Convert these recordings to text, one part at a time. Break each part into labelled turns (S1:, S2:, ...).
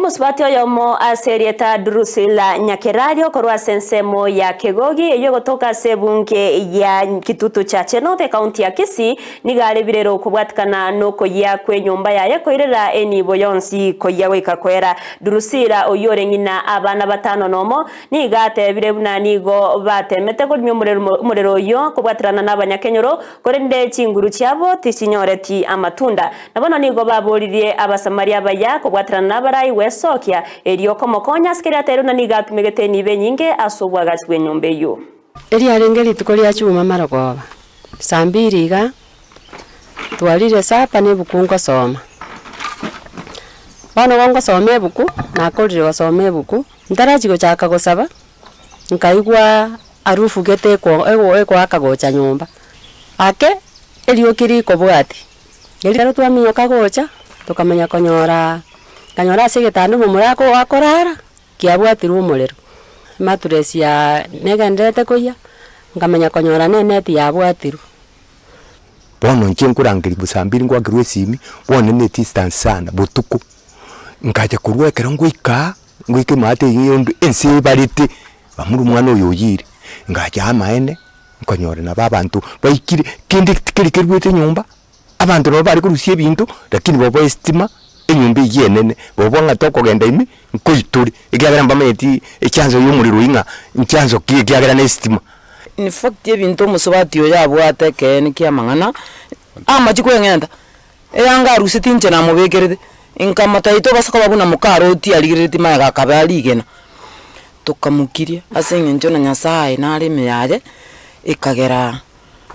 S1: Omusubati oyomo aserieta Drusilla Nyakerario korwa sensemo ya Kegogi eyo gotoka sebunke ya Kitutu cha Chenote kaunti ya Kisii nigare birero kubwatikana no koya kwe nyumba yaye koirera eni boyonsi koya weka kwera Drusilla oyore ngina abana batano nomo nigate birebuna nigo batemete ko murero yo kubwatirana n'abanyakenyoro korende chinguru cyabo tisinyoreti amatunda nabona nigo baboririe abasamaria baya kubwatirana n'abarayi wesokia erioko mokonya skira tero na nigatumegete nibe nyinge asobwa gachwe nyombe yo
S2: eri arengeri tukoria chuma maragoba sambiriga twalire sapa ne bukunga soma bano wango some buku na kolire wasome buku ndaraji gochaka gosaba nkaigwa arufu gete ko ego akagocha nyumba ake eriokiri kobwati eri twamiyo kagocha tukamenya konyora kanyora segetano mumurako akorara kiabwatirwo umurero maturesi ya negendete koya ngamenya konyora neneti yabwatirwo
S3: bono nkurangiri busambiri ngwagirwe simi bone ne distance sana butuku ngaje kurwekera ngwika mate yindu ensi barite bamuru mwana oyo yiri ngaje amaene nkonyora na babantu bayikire kindi kirwete nyumba abantu no bari kurusie bintu lakini bobo estima enyumba yenene bobo ngatoko genda imi nkoituri igyagera mbameti ecyanzo y'umuriro inga ncyanzo kigyagera na estima
S4: in fact ebintu musubati yo yabwate ken kyamangana amaji kwengenda eyanga rusiti nje na mubegerede inkamata ito basako babuna mukaroti aligireti maga kabaligena tukamukiria asenye njona nyasaye na arime yaje ikagera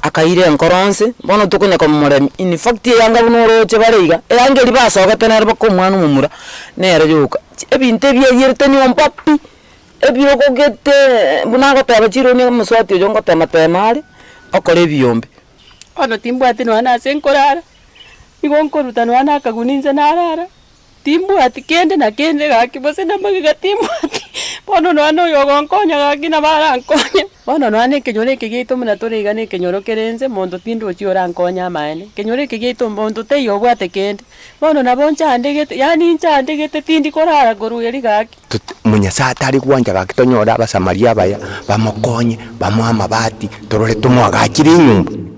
S4: akaire nkoronse bono tukunya komore in fact yanga bunoroche bareiga yangeri basogete nerba ko mwana mumura nere yuka ebinte byeyirte ni ompapi ebyoko gete bunago tabachiro ni muswati jongo tematemari akore byombe
S2: ono timbwati no ana senkorara igonkoruta no ana kaguninza narara timbwati kende na kende gakibose na magiga timbwati bono no ano yogonkonya gakina barankonya bono no ane kenyore kigito muna toriga ne kenyoro kerenze mondo tindo chiora nkonya maene kenyore kigito mondo te yobwate kende bono na boncha andegete yani ncha andegete tindi korara goruyeri gaki
S3: munyasa atari kwanja gakitonyora abasamaria baya bamokonye bamuha mabati torore tumwagakire inyumba